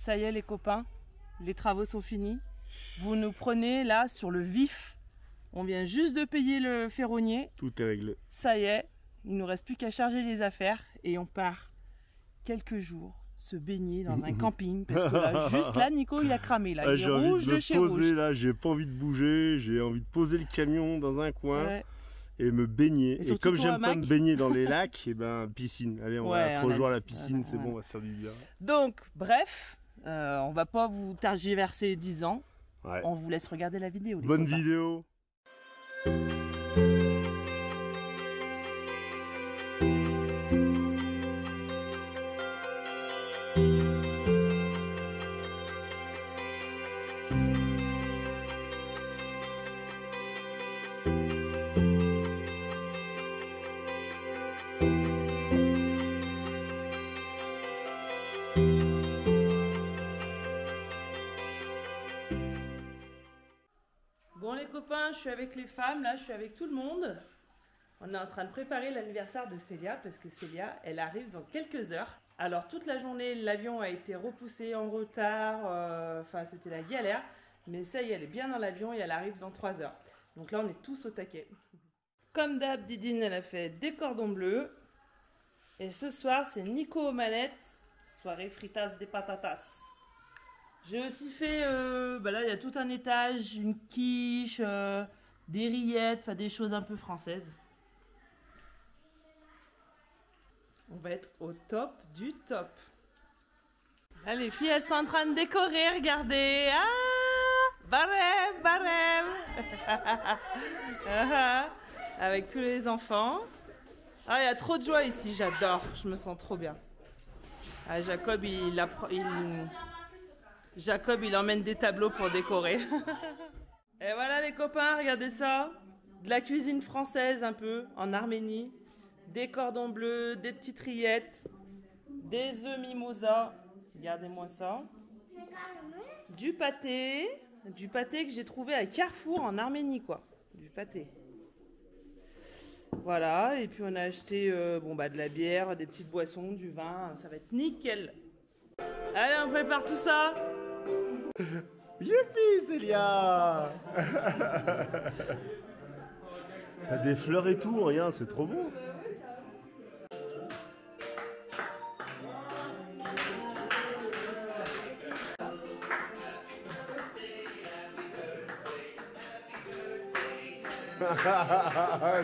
Ça y est les copains, les travaux sont finis. Vous nous prenez là sur le vif. On vient juste de payer le ferronnier. Tout est réglé. Ça y est, il nous reste plus qu'à charger les affaires et on part quelques jours se baigner dans un camping. Parce que là, juste là, Nico il a cramé là. Il est rouge de chez rouge. Là, j'ai pas envie de bouger, j'ai envie de poser le camion dans un coin. Ouais. Et me baigner. Et comme j'aime pas me baigner dans les lacs, et ben piscine. Allez, on va 3 jours à la piscine, c'est bon, on va se faire du bien. Donc, bref, on va pas vous tergiverser 10 ans. Ouais. On vous laisse regarder la vidéo. Bonne vidéo. Bon les copains, je suis avec les femmes, là je suis avec tout le monde. On est en train de préparer l'anniversaire de Célia parce que Célia, elle arrive dans quelques heures. Alors toute la journée, l'avion a été repoussé en retard, enfin c'était la galère. Mais ça y est, elle est bien dans l'avion et elle arrive dans 3 heures. Donc là on est tous au taquet. Comme d'hab, Didine elle a fait des cordons bleus. Et ce soir c'est Nico aux manettes, soirée fritas de patatas. J'ai aussi fait, là il y a tout un étage, une quiche, des rillettes, enfin des choses un peu françaises. On va être au top du top. Là les filles elles sont en train de décorer, regardez. Ah, barème, barème. Avec tous les enfants. Ah il y a trop de joie ici, j'adore, je me sens trop bien. Ah, Jacob, il emmène des tableaux pour décorer. Et voilà les copains, regardez ça. De la cuisine française un peu, en Arménie. Des cordons bleus, des petites rillettes, des œufs mimosa. Regardez-moi ça. Du pâté que j'ai trouvé à Carrefour en Arménie, quoi. Du pâté. Voilà, et puis on a acheté de la bière, des petites boissons, du vin. Ça va être nickel. Allez, on prépare tout ça. Youpi, Célia. T'as des fleurs et tout, regarde, c'est trop beau.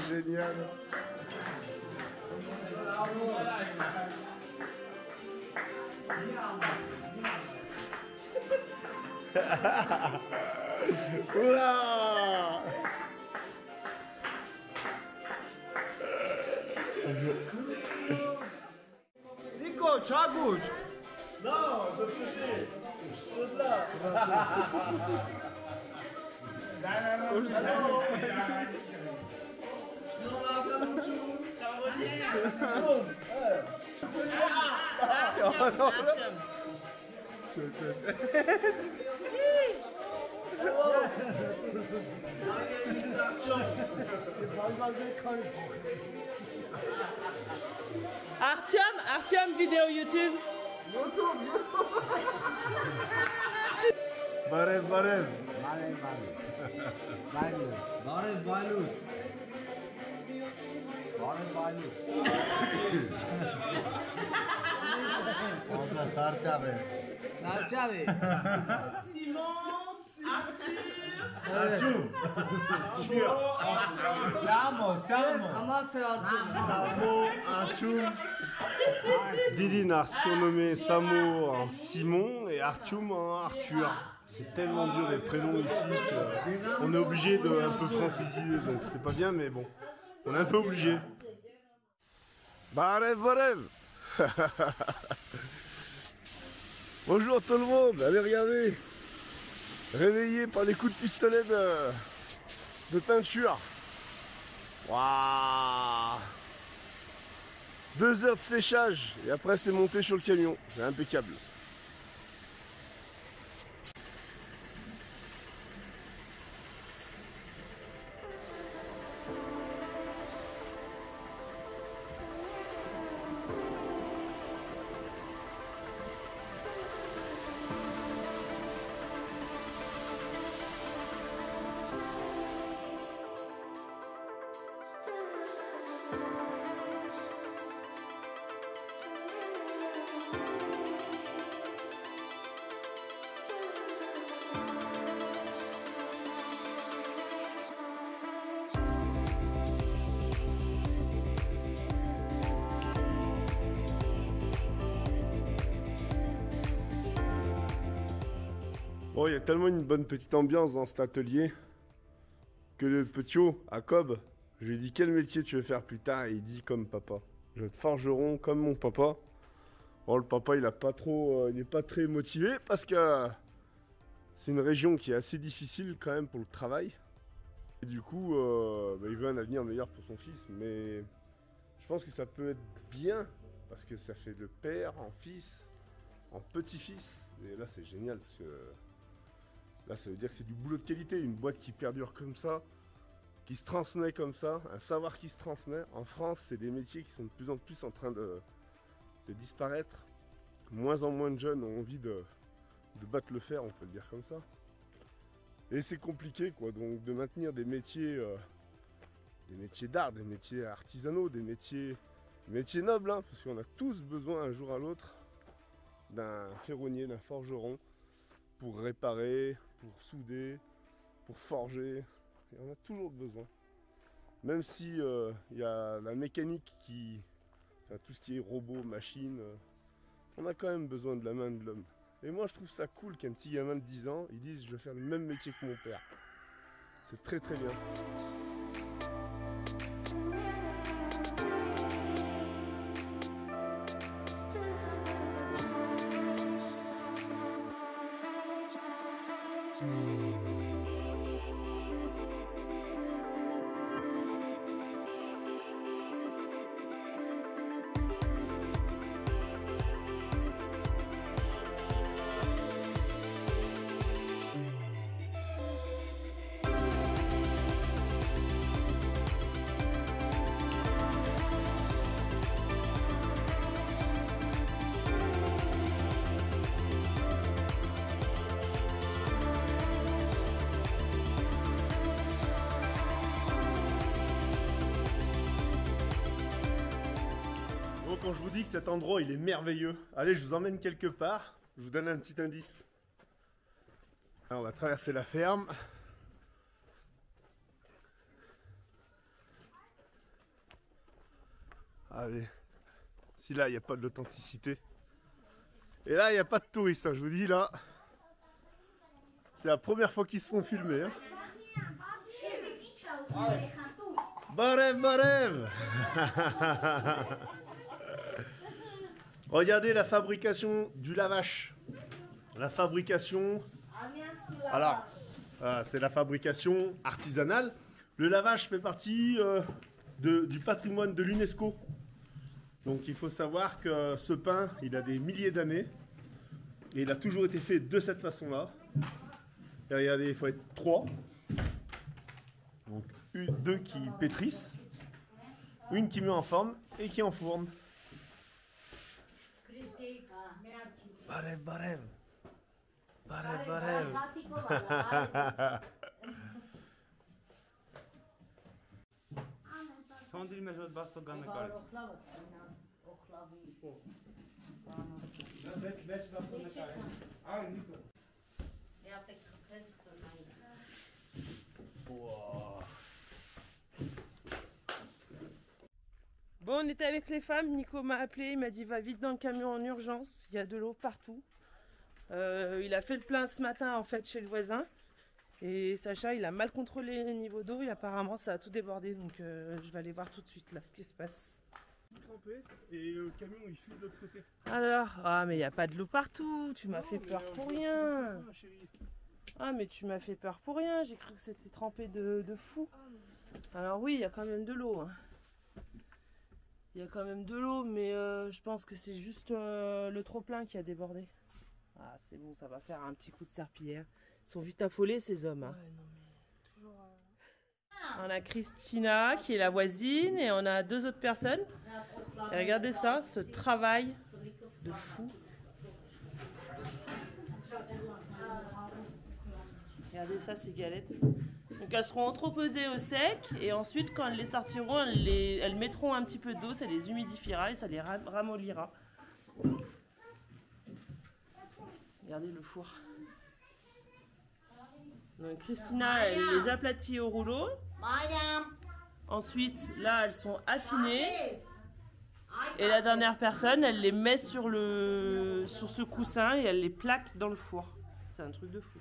Génial. Oula! Nico, csagucs! Non, de côté! Je suis là! Artyom, vidéo YouTube. Barev. Barev Bailus. Orada Sarçabe. Simon, Arthur. Artyom. Samo, Artyom. Didine a surnommé Samo en Simon et Artyom en Arthur. C'est tellement dur les prénoms ici qu'on est obligé de un peu franciser, donc c'est pas bien, mais bon, on est un peu obligé. Barev. Bonjour tout le monde, allez regarder. Réveillé par les coups de pistolet de teinture. Waouh! 2 heures de séchage et après c'est monté sur le camion, c'est impeccable. Oh, il y a tellement une bonne petite ambiance dans cet atelier que le petit à Cobb, je lui ai dit quel métier tu veux faire plus tard et il dit comme papa. Je veux être forgeron comme mon papa. Bon, le papa il n'est pas très motivé parce que c'est une région qui est assez difficile quand même pour le travail. Et du coup, il veut un avenir meilleur pour son fils, mais je pense que ça peut être bien parce que ça fait de père en fils, en petit-fils. Et là c'est génial parce que là, ça veut dire que c'est du boulot de qualité, une boîte qui perdure comme ça, qui se transmet comme ça, un savoir qui se transmet. En France, c'est des métiers qui sont de plus en plus en train de disparaître. Moins en moins de jeunes ont envie de battre le fer, on peut le dire comme ça. Et c'est compliqué, quoi, donc de maintenir des métiers d'art, des métiers artisanaux, des métiers nobles, hein, parce qu'on a tous besoin un jour à l'autre d'un ferronnier, d'un forgeron, pour réparer, pour souder, pour forger, et on a toujours besoin. Même si il y a la mécanique tout ce qui est robot, machine, on a quand même besoin de la main de l'homme. Et moi je trouve ça cool qu'un petit gamin de 10 ans, ils disent je vais faire le même métier que mon père. C'est très très bien. Quand je vous dis que cet endroit il est merveilleux, allez je vous emmène quelque part, je vous donne un petit indice. Alors, on va traverser la ferme. Allez, si là il n'y a pas de l'authenticité. Et là il n'y a pas de touristes, hein, je vous dis là. C'est la première fois qu'ils se font filmer. Hein. Barev, barev. Regardez la fabrication du lavache. La fabrication... Alors, c'est la fabrication artisanale. Le lavage fait partie du patrimoine de l'UNESCO. Donc il faut savoir que ce pain, il a des milliers d'années. Et il a toujours été fait de cette façon-là. Et regardez, il faut être 3. Donc 2 qui pétrissent, une qui met en forme et qui enfourne. Barev, barev. Barev, barev. Bon, on était avec les femmes, Nico m'a appelé, il m'a dit va vite dans le camion en urgence, il y a de l'eau partout. Il a fait le plein ce matin en fait chez le voisin. Et Sacha il a mal contrôlé les niveaux d'eau et apparemment ça a tout débordé. Donc je vais aller voir tout de suite là ce qui se passe. Et le camion il fuit de l'autre côté. Alors, ah mais il n'y a pas de l'eau partout, tu m'as fait peur pour rien. Ah mais tu m'as fait peur pour rien, j'ai cru que c'était trempé de fou. Alors oui, il y a quand même de l'eau. Hein. Il y a quand même de l'eau, mais je pense que c'est juste le trop-plein qui a débordé. Ah, c'est bon, ça va faire un petit coup de serpillière. Ils sont vite affolés, ces hommes. Hein. Ouais, non, mais toujours... On a Christina, qui est la voisine, et on a 2 autres personnes. Et regardez ça, ce travail de fou. Regardez ça, ces galettes. Donc elles seront entreposées au sec et ensuite quand elles les sortiront, elles mettront un petit peu d'eau, ça les humidifiera et ça les ramollira. Regardez le four. Donc Christina, elle les aplatit au rouleau. Ensuite, là, elles sont affinées. Et la dernière personne, elle les met sur ce coussin et elle les plaque dans le four. c'est un truc de fou.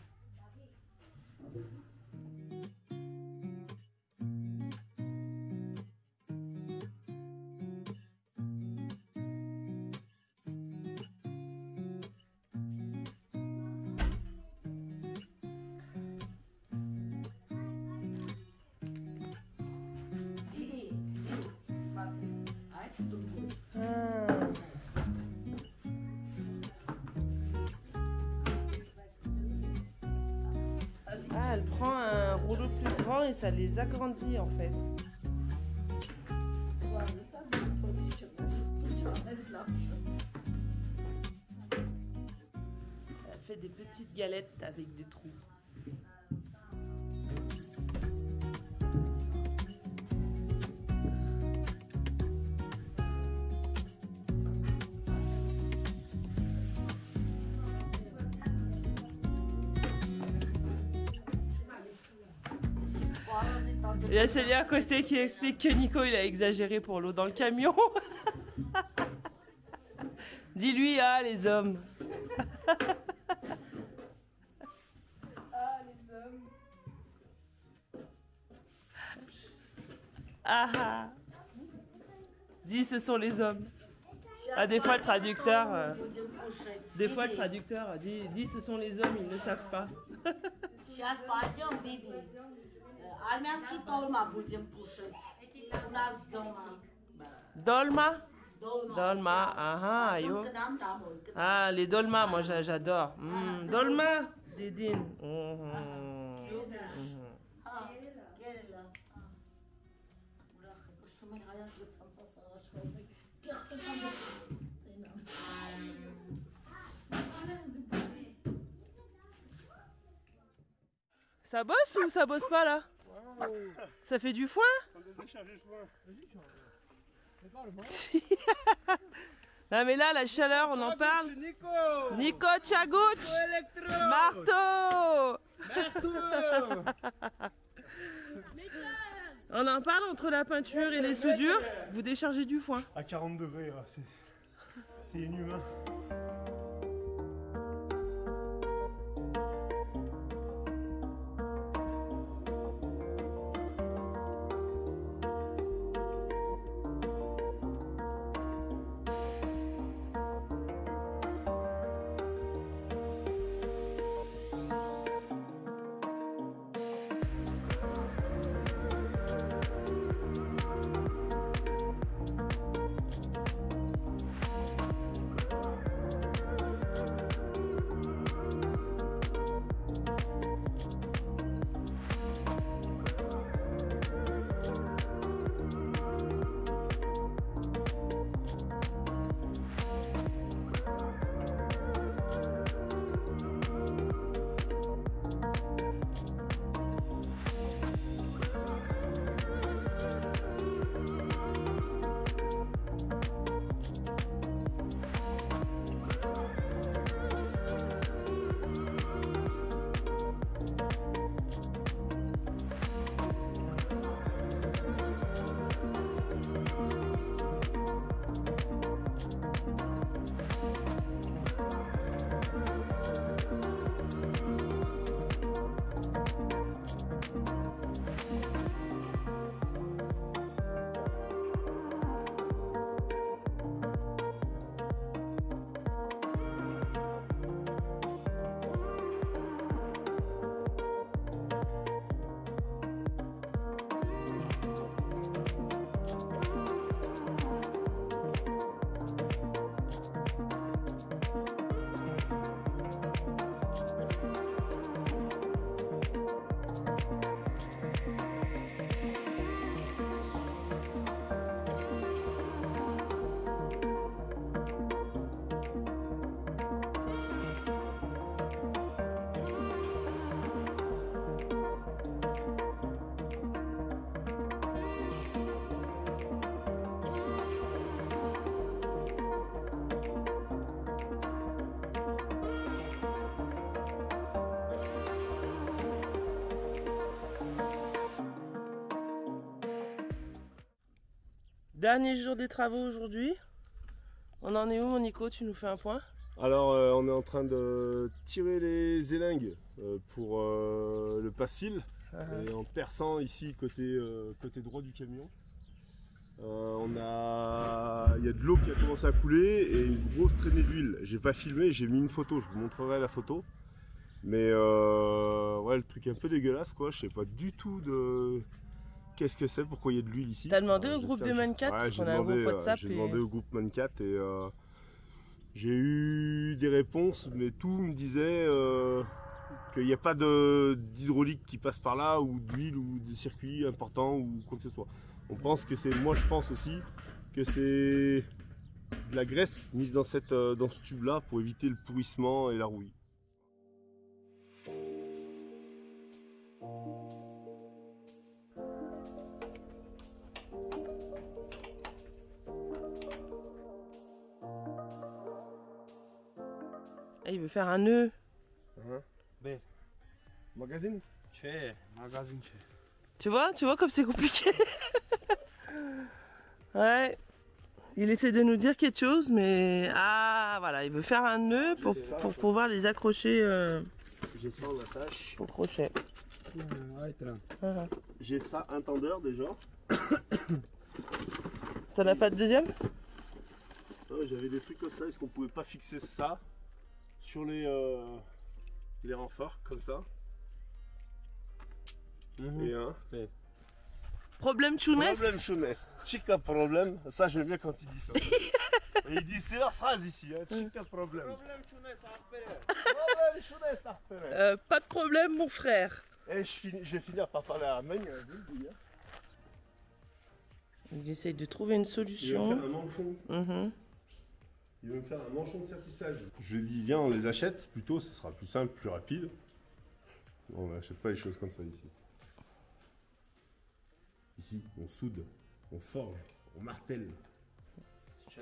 Ah, elle prend un rouleau plus grand et ça les agrandit en fait. Elle fait des petites galettes avec des trous. Il y a Célia à côté qui explique que Nico il a exagéré pour l'eau dans le camion. Dis-lui, ah les hommes. Ah les hommes. Ah ah. Dis, ce sont les hommes. Ah, des fois le traducteur dit ce sont les hommes, ils ne savent pas. Dolma? Dolma, ah, yo. Ah, les dolmas, moi j'adore. Dolma, Didine. Ça bosse ou ça bosse pas là? Ça fait du foin? Non mais là la chaleur on en parle. Nico Tchagouch, marteau. On en parle entre la peinture et les soudures. Vous déchargez du foin. À 40 degrés, c'est inhumain. Dernier jour des travaux aujourd'hui. On en est où, Nico? Tu nous fais un point? Alors on est en train de tirer les élingues pour le passe-fil et en perçant ici côté droit du camion. Il y a de l'eau qui a commencé à couler et une grosse traînée d'huile. J'ai pas filmé, j'ai mis une photo, je vous montrerai la photo. Mais ouais, le truc est un peu dégueulasse quoi, je sais pas du tout de qu'est-ce que c'est, pourquoi il y a de l'huile ici. T'as demandé au groupe de Man4 Ouais, parce qu'on a un groupe WhatsApp. J'ai demandé au groupe Man4 et j'ai eu des réponses, mais tout me disait qu'il n'y a pas d'hydraulique qui passe par là, ou d'huile, ou de circuit important, ou quoi que ce soit. On pense que c'est, moi je pense aussi que c'est de la graisse mise dans ce tube là pour éviter le pourrissement et la rouille. Ah, il veut faire un nœud. Magazine? Magazine. Tu vois comme c'est compliqué. Ouais. Il essaie de nous dire quelque chose, mais ah voilà, il veut faire un nœud pour pouvoir les accrocher J'ai ça en attache. au crochet. J'ai ça, un tendeur déjà. T'en as pas de deuxième? J'avais des trucs comme ça, est-ce qu'on pouvait pas fixer ça sur les renforts comme ça? Et un. Problème chounès? Problème chounès. Chica problème. Ça j'aime bien quand il dit ça. Et il dit c'est la phrase ici, hein. Chica problème. Problème chounès à repérer. Problème chounès à repérer. Pas de problème mon frère. Et je vais finir par parler à Magne. Il essaye de trouver une Il va solution. me faire un manchon. Il va me faire un manchon de sertissage. Je lui ai dit viens on les achète plutôt, ce sera plus simple, plus rapide. On n'achète pas les choses comme ça ici. Ici, on soude, on forge, on martèle. Ça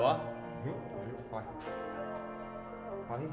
va? Ouais. Paris?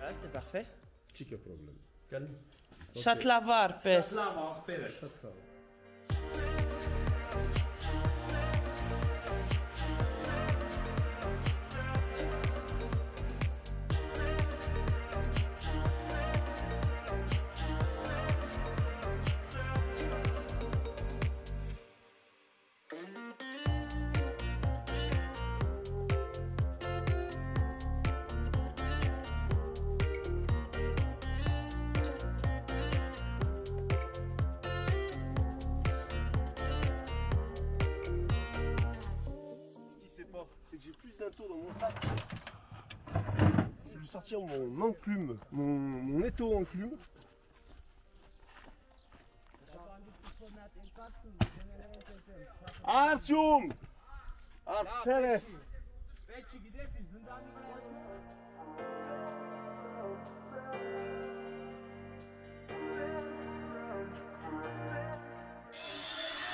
Ah, c'est parfait. Chica problème. Calme. Chatlavar, pes. C'est que j'ai plus d'un tour dans mon sac. Je vais lui sortir mon enclume, mon étau enclume. Artyom! Perez!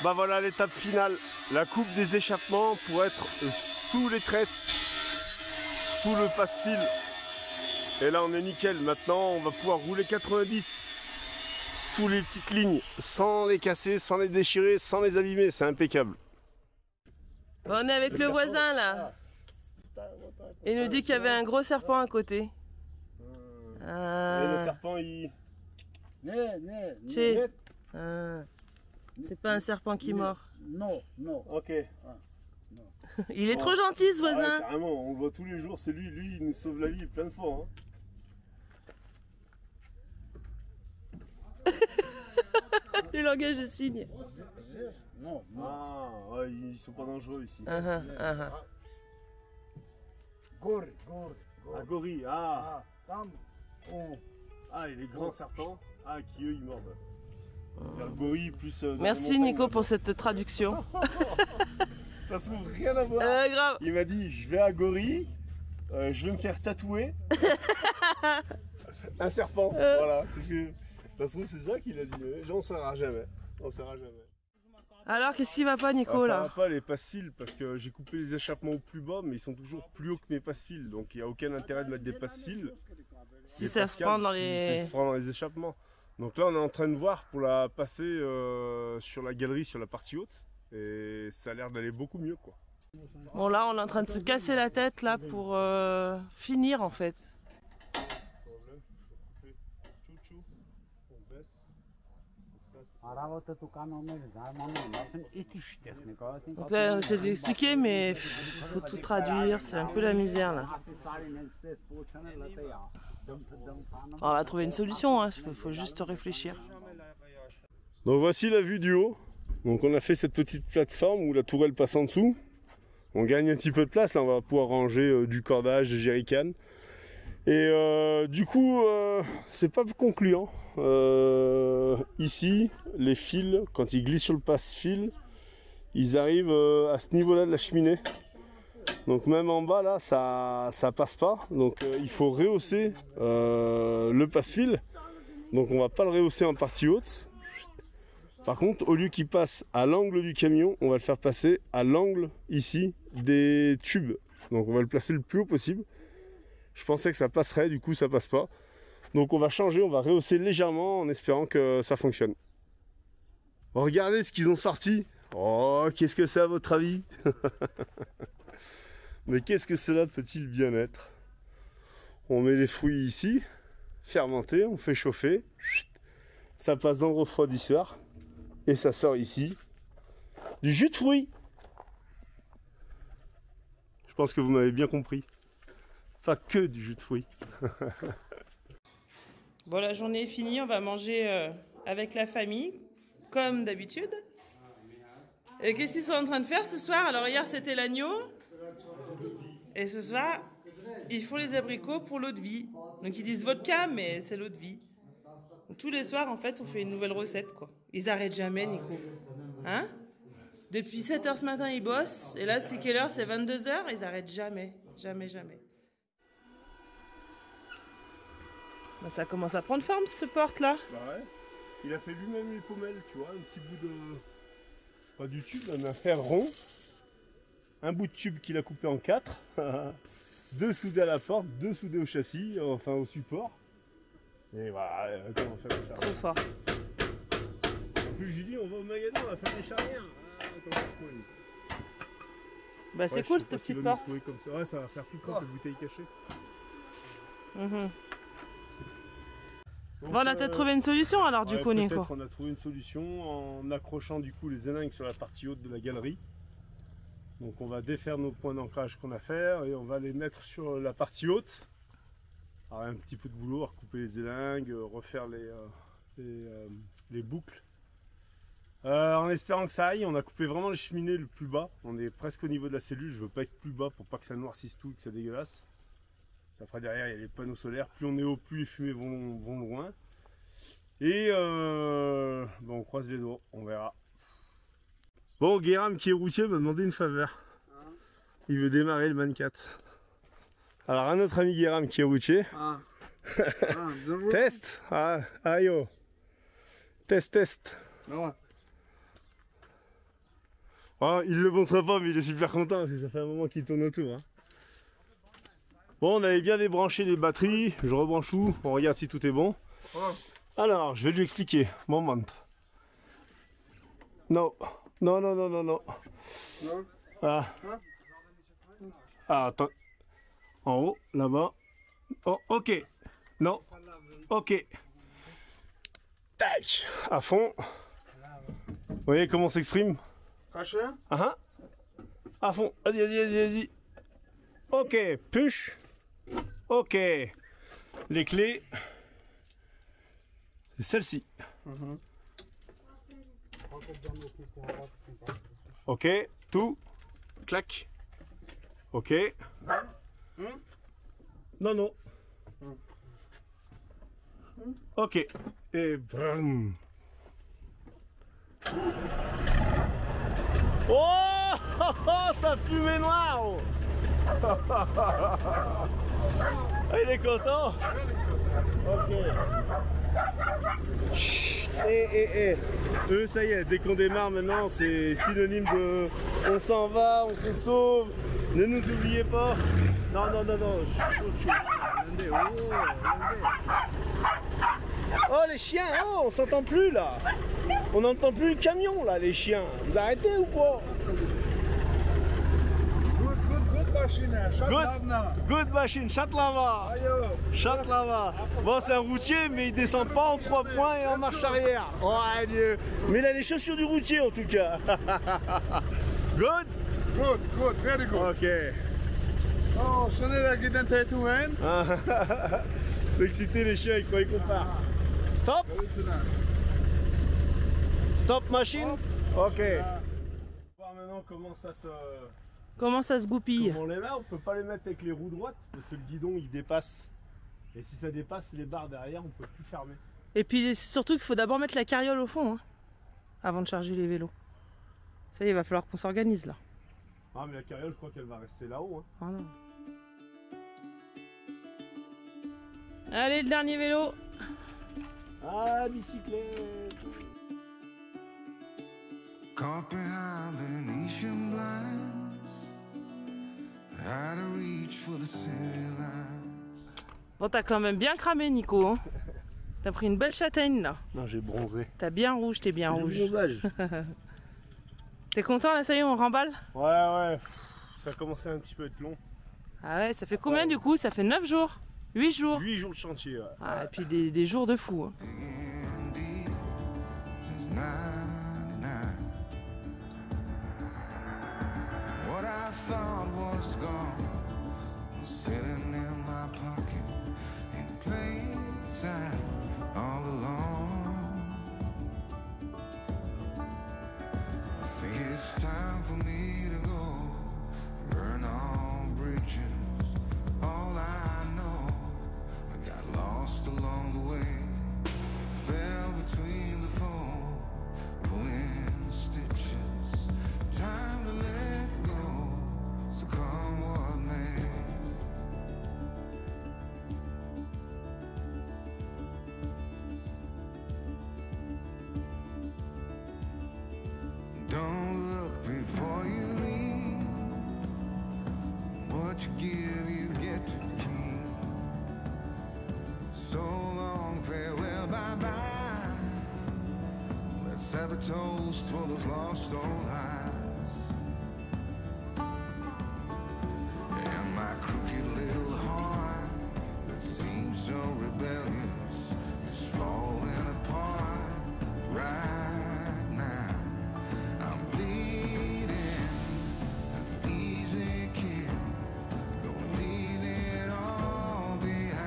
Bah voilà l'étape finale, la coupe des échappements pour être sous les tresses, sous le passe-fil. Et là on est nickel, maintenant on va pouvoir rouler 90 sous les petites lignes, sans les casser, sans les déchirer, sans les abîmer, c'est impeccable. Bon, on est avec le voisin là. Il nous dit qu'il y avait un gros serpent à côté. Et le serpent il... Tché. C'est pas un serpent qui mord. Non, non. Ok. Il est trop gentil ce Ouais, voisin. carrément, on le voit tous les jours, c'est lui, il nous sauve la vie plein de fois. Hein. Le langage de signes. Non, non. Ah, ouais, ils sont pas dangereux ici. Gori, gori, Ah, gorille, ah. Tam, on. Ah, et les grands serpents, ah, qui eux, ils mordent. Le gorille plus... dans Merci les montagnes, Nico pour cette traduction. Ça se trouve rien à voir. Grave. Il m'a dit, je vais à Gorille, je vais me faire tatouer un serpent. Voilà, c'est ce que... Ça se trouve, c'est ça qu'il a dit. On ne saura jamais. On saura jamais. Alors qu'est-ce qui va pas Nico Ça là? va pas les pastilles parce que j'ai coupé les échappements au plus bas, mais ils sont toujours plus hauts que mes pastilles. Donc il n'y a aucun intérêt de mettre des pastilles. Si ça se prend dans Si les... ça se prend dans les échappements. Donc là, on est en train de voir pour la passer sur la galerie, sur la partie haute. Et ça a l'air d'aller beaucoup mieux, quoi. Bon là on est en train de se casser la tête là pour finir en fait. Donc là on essaie de l'expliquer mais faut tout traduire, c'est un peu la misère là. On va trouver une solution, hein. Faut juste réfléchir. Donc voici la vue du haut. Donc on a fait cette petite plateforme où la tourelle passe en dessous. On gagne un petit peu de place, là on va pouvoir ranger du cordage, des jerrycans. Et du coup, c'est pas concluant. Ici, les fils, quand ils glissent sur le passe-fil, ils arrivent à ce niveau-là de la cheminée. Donc même en bas là, ça passe pas. Donc il faut rehausser le passe-fil. Donc on va pas le rehausser en partie haute. Par contre, au lieu qu'il passe à l'angle du camion, on va le faire passer à l'angle ici des tubes. Donc on va le placer le plus haut possible. Je pensais que ça passerait, du coup ça passe pas. Donc on va changer, on va rehausser légèrement en espérant que ça fonctionne. Bon, regardez ce qu'ils ont sorti. Oh, qu'est-ce que c'est à votre avis? Mais qu'est-ce que cela peut-il bien être? On met les fruits ici, fermentés, on fait chauffer. Ça passe dans le refroidisseur. Et ça sort ici du jus de fruits. Je pense que vous m'avez bien compris. Pas que du jus de fruits. Bon, la journée est finie, on va manger avec la famille, comme d'habitude. Et qu'est-ce qu'ils sont en train de faire ce soir? Alors hier c'était l'agneau. Et ce soir, ils font les abricots pour l'eau de vie. Donc ils disent vodka, mais c'est l'eau de vie. Donc, tous les soirs, en fait, on fait une nouvelle recette, quoi. Ils arrêtent jamais, Nico. Hein? Depuis 7 h ce matin, ils bossent. Et là, c'est quelle heure? C'est 22 h. Ils arrêtent jamais. Jamais, jamais. Bah, ça commence à prendre forme, cette porte-là. Bah ouais. Il a fait lui-même les pommelles, tu vois. Un petit bout de... Pas du tube, mais un fer rond. Un bout de tube qu'il a coupé en 4. 2 soudés à la porte, 2 soudés au châssis, enfin au support. Et voilà, comment faire les charnières. Trop fort. En plus, je lui dis, on va au magasin, on va faire les charnières. Bah, c'est cool, cette petite porte. Comme ça. Ouais, ça va faire plus propre les bouteilles cachées. Donc, Donc, bon, on a peut-être trouvé une solution alors, du coup, Nico. Peut-être on a trouvé une solution en accrochant du coup les élingues sur la partie haute de la galerie. Donc on va défaire nos points d'ancrage qu'on a fait et on va les mettre sur la partie haute. Alors un petit peu de boulot, recouper les élingues, refaire les boucles. En espérant que ça aille, on a coupé vraiment les cheminées le plus bas. On est presque au niveau de la cellule, je veux pas être plus bas pour pas que ça noircisse tout et que ça dégueulasse. Après derrière il y a les panneaux solaires, plus on est haut, plus les fumées vont loin. Et bon, on croise les doigts, on verra. Bon, Guéram qui est routier m'a demandé une faveur. Il veut démarrer le Man 4. Alors un autre ami Guéram qui est routier. Test. Yo. Test. Oh, il le montre pas mais il est super content parce que ça fait un moment qu'il tourne autour. Hein. Bon, on avait bien débranché les batteries. Je rebranche où? On regarde si tout est bon. Alors, je vais lui expliquer. Moment. Non. Non. Ah, attends. En haut, là-bas. Oh, ok. Non. Ok. Tac. À fond. voyez comment on s'exprime? Caché? Ah, à fond. Vas-y, vas-y, vas-y, vas-y. Ok, push. Ok. Les clés, c'est celle-ci. Ok, tout. Clac. Ok. Non, non. Ok. Et brum. Oh, ça fumait noir. Ah, il est content. Ok. Chut. Eux, ça y est, dès qu'on démarre maintenant, c'est synonyme de on s'en va, on se sauve, ne nous oubliez pas. Non, non, non, non, chaud. Regardez, regardez. Oh, les chiens, oh, on s'entend plus là. On n'entend plus le camion là, les chiens. Vous arrêtez ou quoi? Good machine, Good machine, Chatlava. Chatlava. Bon, c'est un routier, mais il descend pas en 3 points et en marche arrière. Oh, Dieu. Mais il a les chaussures du routier en tout cas. Good? Good, very good. Ok. Oh, so I get into it too, man. C'est excité les chiens, ils croyaient qu'on part. Stop. Stop machine. Ok. On va voir maintenant Comment ça se goupille? comment on les met. On peut pas les mettre avec les roues droites parce que le guidon il dépasse. Et si ça dépasse les barres derrière, on peut plus fermer. Et puis surtout qu'il faut d'abord mettre la carriole au fond, hein, avant de charger les vélos. Ça y est, il va falloir qu'on s'organise là. Ah mais la carriole, je crois qu'elle va rester là-haut. Hein. Ah non. Allez, le dernier vélo. Ah, bicyclette. Caught behind Venetian blinds, out of reach for the city lights. Bon, t'as quand même bien cramé, Nico. Hein. T'as pris une belle châtaigne là. Non, j'ai bronzé. T'as bien rouge, t'es bien rouge. Bronzage. T'es content là, ça y est, on remballe? Ouais, ça a commencé un petit peu à être long. Ah ouais, ça fait combien du coup? Ça fait 9 jours? 8 jours? 8 jours de chantier, ouais. Ah, et puis des jours de fou. Hein. Digging deep since 99. What I thought was gone was sitting in my pocket in plain sight all along. I think it's time for me to go burn all bridges. All I know, I got lost along the way, fell between the foam, pulling stitches. Time to let go, so come what may. Don't look before you leave. What you give, you get to keep. So long, farewell, bye-bye. Let's have a toast for those lost old lives. And my crooked little heart that seems so rebellious is falling apart right now. I'm bleeding an easy kill, gonna leave it all behind.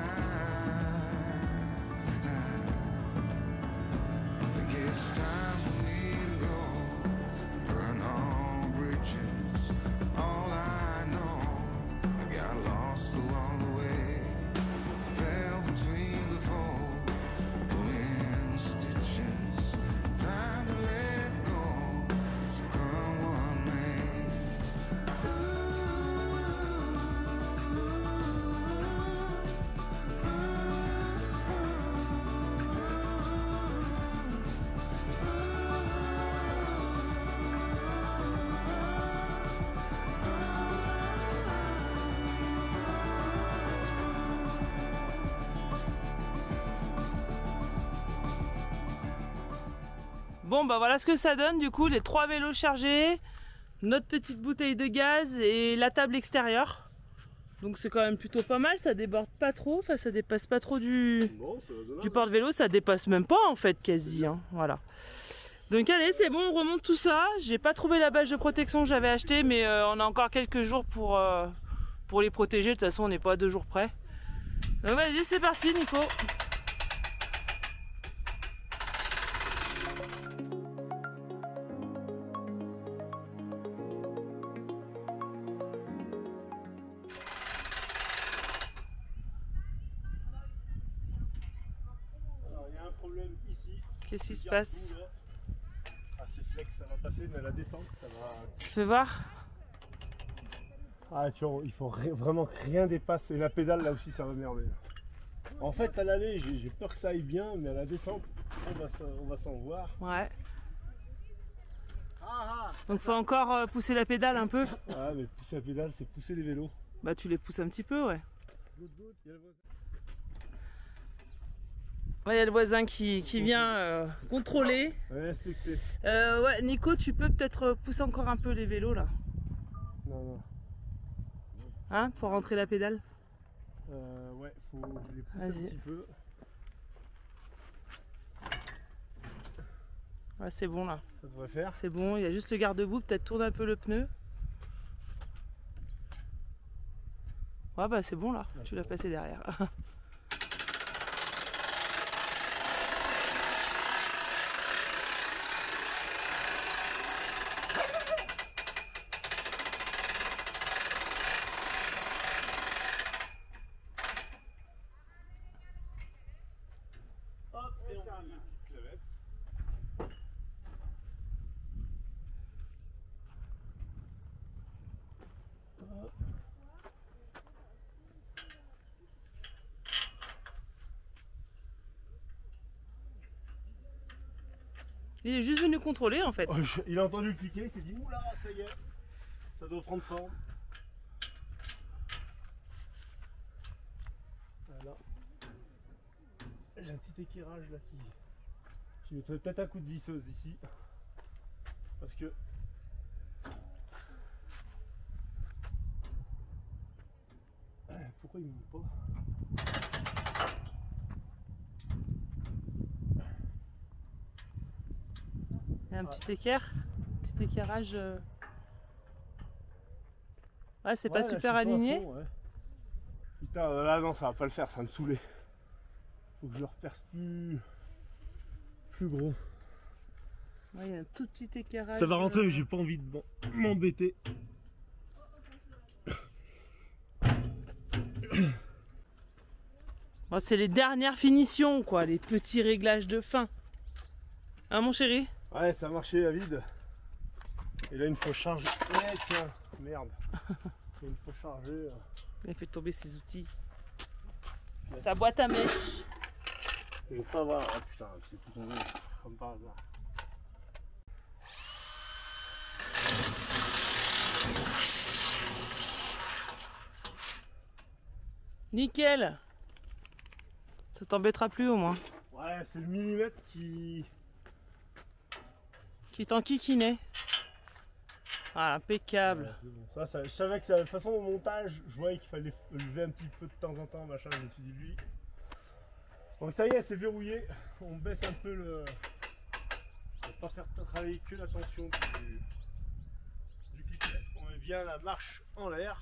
I think it's time for me to go, burn all bridges. All I know, I got lost along the way, fell between the fold, pulling stitches. Time to let go, so come what may. Bon, bah voilà ce que ça donne du coup, les 3 vélos chargés, notre petite bouteille de gaz et la table extérieure. Donc c'est quand même plutôt pas mal, ça déborde pas trop, enfin ça dépasse pas trop du Bon, c'est raisonnable. porte-vélo, ça dépasse même pas en fait quasi. Hein, voilà. Donc allez, c'est bon, on remonte tout ça. J'ai pas trouvé la bâche de protection que j'avais achetée, mais on a encore quelques jours pour les protéger. De toute façon, on n'est pas à 2 jours près. Donc vas-y, c'est parti, Nico. Alors il y a un problème ici. Qu'est-ce qui se passe? Ah c'est flex, ça va passer, mais à la descente ça va... Fais voir. Ah tu vois, il faut vraiment que rien dépasse. Et la pédale là aussi ça va m'énerver. En fait à l'aller j'ai peur que ça aille bien, mais à la descente on va s'en voir. Ouais. Donc faut encore pousser la pédale un peu. Ah mais pousser la pédale c'est pousser les vélos. Bah tu les pousses un petit peu, ouais. Ouais, il y a le voisin qui vient contrôler. Respecter. Ouais, Nico, tu peux peut-être pousser encore un peu les vélos là. Non. Hein, pour rentrer la pédale. Ouais, faut les pousser un petit peu. Ouais, c'est bon là. Ça devrait faire. C'est bon, il y a juste le garde-boue, peut-être tourne un peu le pneu. Ouais, bah c'est bon là, Ouais, tu l'as passé derrière. Hop, et on a une petite clavette. Hop. Il est juste venu contrôler en fait. Oh, il a entendu cliquer, il s'est dit oula, ça y est, ça doit prendre forme. Voilà. J'ai un petit équirage là qui mettrait peut-être un coup de visseuse ici. Parce que pourquoi il ne monte pas? Il y a un petit équerre, petit équerrage. Ouais, c'est pas Ouais, là, super je suis pas à aligné. fond, ouais. Putain, là non, ça va pas le faire, ça va me saouler. Faut que je le reperce plus gros. Ouais, il y a un tout petit équerrage. Ça va rentrer, mais j'ai pas envie de m'embêter. Bon, c'est les dernières finitions, quoi, les petits réglages de fin. Hein, mon chéri? Ouais, ça a marché à vide. Et là, il faut charger. Eh tiens, merde. Il faut charger. Il a fait tomber ses outils. Sa boîte à mèche. Je vais pas voir. Ah putain, c'est tout tombé. Comme par hasard. Nickel. Ça t'embêtera plus au moins. Ouais, c'est le millimètre qui t'enquiquinait. Ah, impeccable. Ouais, bon. Ça, je savais que ça, de toute façon au montage, je voyais qu'il fallait lever un petit peu de temps en temps, machin, je me suis dit lui. Donc ça y est, c'est verrouillé. On baisse un peu le... On va pas faire travailler que la tension du cliquet. On met bien la marche en l'air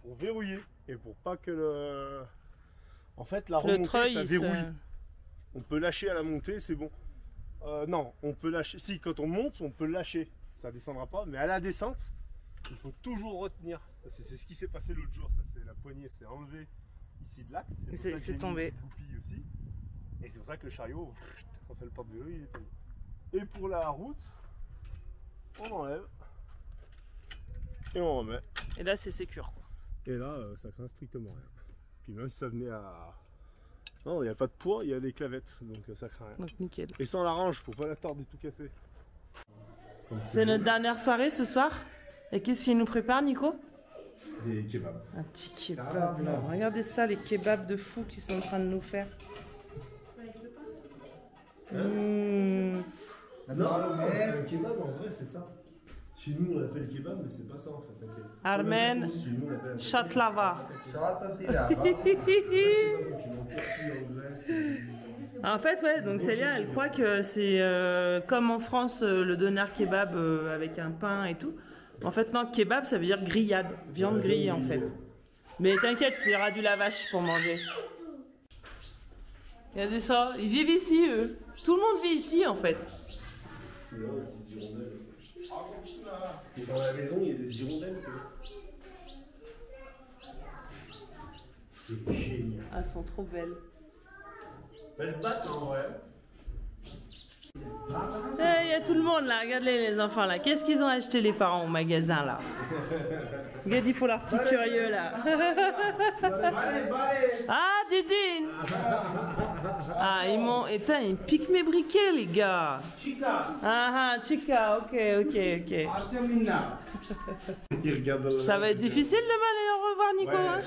pour verrouiller et pour pas que le... En fait, la remontée, treuil, ça verrouille. On peut lâcher à la montée, c'est bon. Non, on peut lâcher. Si, quand on monte, on peut lâcher. Ça descendra pas, mais à la descente, il faut toujours retenir. C'est ce qui s'est passé l'autre jour. Ça, c'est la poignée s'est enlevée ici de l'axe. C'est tombé. Aussi. Et c'est pour ça que le chariot, on fait le porte vélo, il est tombé. Et pour la route, on enlève et on remet. Et là, c'est sécure, quoi. Et là, ça craint strictement rien. Puis même si ça venait à... Non, il n'y a pas de poids, il y a des clavettes, donc ça craint rien. Donc nickel. Et ça on l'arrange pour pas la tordre et tout casser. C'est notre dernière soirée ce soir. Et qu'est-ce qu'il nous prépare, Nico? Des kebabs. Un petit kebab là. Regardez ça, les kebabs de fous qu'ils sont en train de nous faire. Non, mais le kebab en vrai c'est ça. Chez nous, on l'appelle kebab, mais c'est pas ça en fait. Okay. Armen Chatlava. En fait, ouais, donc Célia, elle croit que c'est comme en France, le doner kebab avec un pain et tout. En fait, non, kebab, ça veut dire grillade, viande grillée en fait. Mais t'inquiète, il y aura du lavache pour manger. Regardez ça, ils vivent ici, eux. Tout le monde vit ici en fait. C'est là, les petites hirondelles. Et dans la maison, il y a des hirondelles. C'est génial. Ah, elles sont trop belles. Elles se battent en vrai. Il y a tout le monde là, regarde-les les enfants là. Qu'est-ce qu'ils ont acheté les parents au magasin là? Regarde, il faut leur petit curieux là. Ah, Didine! Ah, ils piquent mes briquets les gars. Ah, chica, ok. Ils regardent. Ça va être difficile demain de les revoir Nico. Ouais. Hein?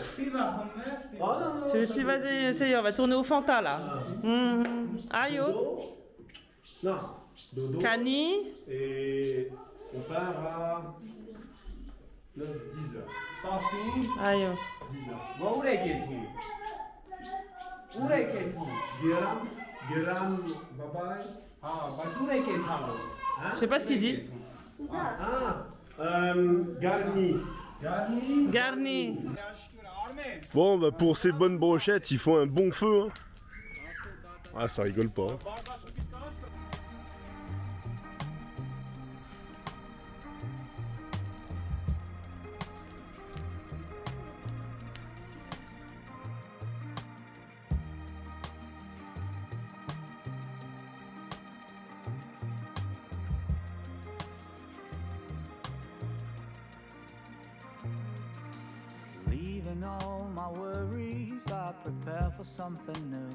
Oh non, non. Vas-y, ça y est, on va tourner au Fanta là. Ayo. Non, dodo. Cani. Et on part à 9, 10 heures. Ayo. 10 heures. Geram, bye bye. Je sais pas ce qu'il dit. Garni. Garni. Bon, bah pour ces bonnes brochettes, il faut un bon feu. Hein. Ah, ça rigole pas. Hein. Leaving all my worries, I prepare for something new.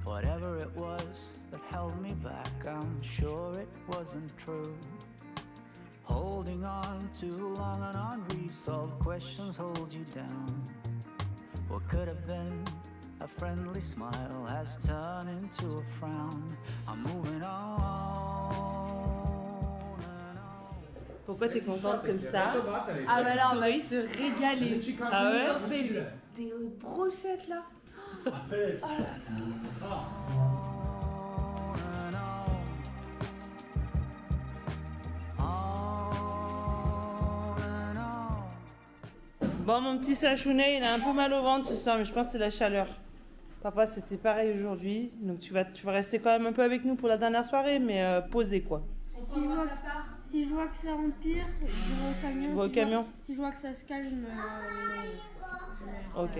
Whatever it was that held me back, I'm sure it wasn't true. Holding on too long and unresolved questions hold you down. What could have been a friendly smile has turned into a frown. I'm moving on. Pourquoi t'es contente comme ça? Ah bah là on va se régaler. Ah ouais? Ils ont fait des brochettes là. Bon, mon petit Sachounet, il a un peu mal au ventre ce soir, mais je pense que c'est la chaleur. Papa, c'était pareil aujourd'hui, donc tu vas rester quand même un peu avec nous pour la dernière soirée, mais posé quoi. Si je vois que ça empire, je vais au camion. Tu vas au camion? Si je vois que ça se calme, Ok.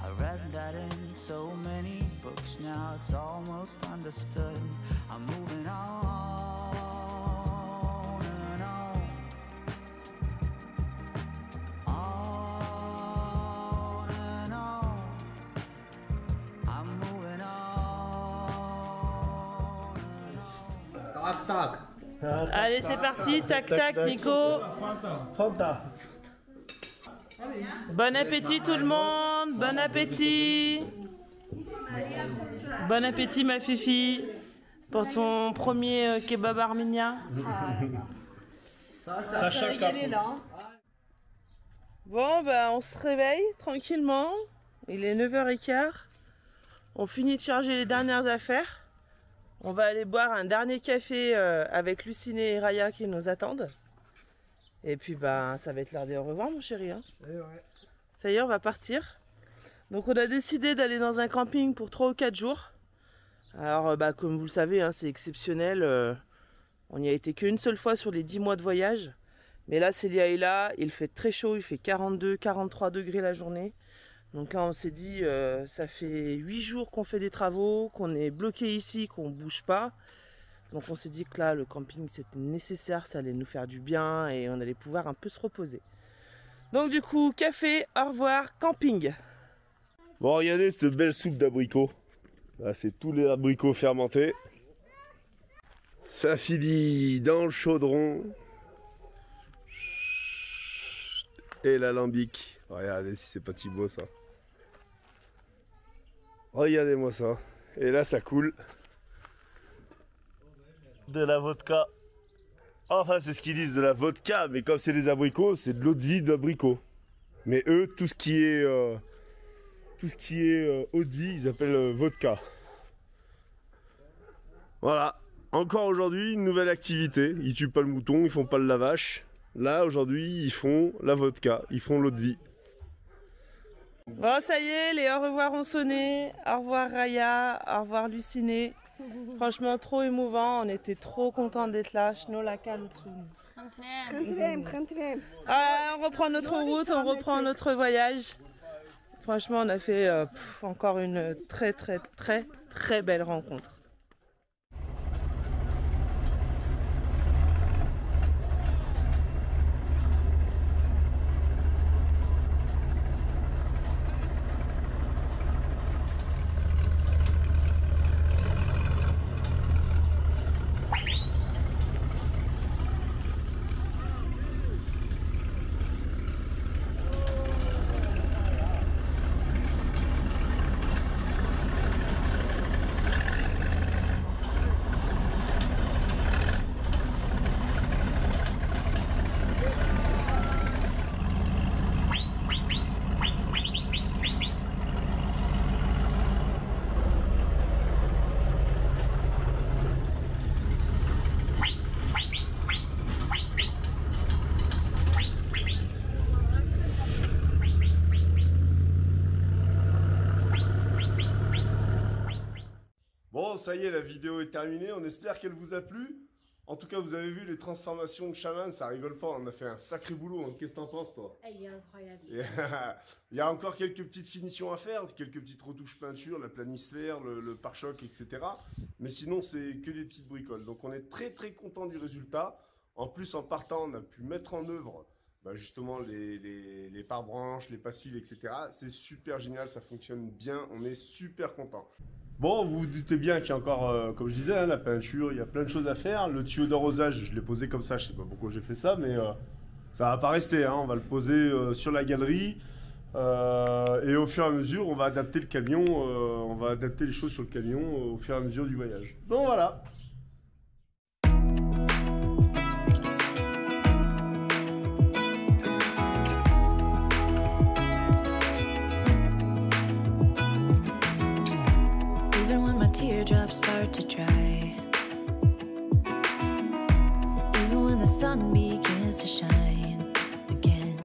I read that in so many books, now it's almost understood. I'm moving on and on. On and on. I'm moving on and on. Allez, c'est parti, tac tac, Nico. Fanta. Bon appétit tout le monde, bon appétit. Bon appétit ma fifi pour ton premier kebab arménien. Ça régalé là. Bon, bah on se réveille tranquillement. Il est 9h15. On finit de charger les dernières affaires. On va aller boire un dernier café avec Luciné et Raya qui nous attendent. Et puis bah ça va être l'heure de au revoir mon chéri. Hein. Ça y est, on va partir. Donc on a décidé d'aller dans un camping pour 3 ou 4 jours. Alors bah comme vous le savez, hein, c'est exceptionnel. On n'y a été qu'une seule fois sur les 10 mois de voyage. Mais là Célia est là, il fait très chaud, il fait 42, 43 degrés la journée. Donc là on s'est dit, ça fait 8 jours qu'on fait des travaux, qu'on est bloqué ici, qu'on ne bouge pas. Donc on s'est dit que là le camping c'était nécessaire, ça allait nous faire du bien et on allait pouvoir un peu se reposer. Donc du coup, café, au revoir, camping. Bon, regardez cette belle soupe d'abricots. Là, c'est tous les abricots fermentés. Ça finit dans le chaudron. Et l'alambic. Regardez si c'est pas si beau ça. Regardez-moi ça. Et là, ça coule. De la vodka Enfin, c'est ce qu'ils disent de la vodka, mais comme c'est des abricots, c'est de l'eau de vie d'abricot. Mais eux, tout ce qui est eau de vie, ils appellent vodka. Voilà. Encore aujourd'hui, une nouvelle activité. Ils tuent pas le mouton, ils font pas le la vache. Là, aujourd'hui, ils font la vodka, ils font l'eau de vie. Bon, ça y est, les au revoir ont sonné. Au revoir Raya, au revoir Luciné. Franchement, trop émouvant. On était trop contents d'être là. On reprend notre route, on reprend notre voyage. Franchement, on a fait encore une très belle rencontre. Bon, ça y est, la vidéo est terminée. On espère qu'elle vous a plu. En tout cas, vous avez vu les transformations de Shaman, ça rigole pas. On a fait un sacré boulot. Hein. Qu'est-ce que t'en penses, toi? Elle est incroyable. Il y a encore quelques petites finitions à faire, quelques petites retouches peinture, la planisphère, le pare-choc, etc. Mais sinon, c'est que des petites bricoles. Donc, on est très content du résultat. En plus, en partant, on a pu mettre en œuvre justement les pare-branches, les passes-fils, etc. C'est super génial, ça fonctionne bien. On est super content. Bon, vous vous doutez bien qu'il y a encore, comme je disais, hein, la peinture, il y a plein de choses à faire. Le tuyau d'arrosage, je l'ai posé comme ça, je sais pas pourquoi j'ai fait ça, mais ça va pas rester. Hein, on va le poser sur la galerie et au fur et à mesure, on va adapter le camion, on va adapter les choses sur le camion au fur et à mesure du voyage. Donc voilà. Teardrops start to dry. Even when the sun begins to shine.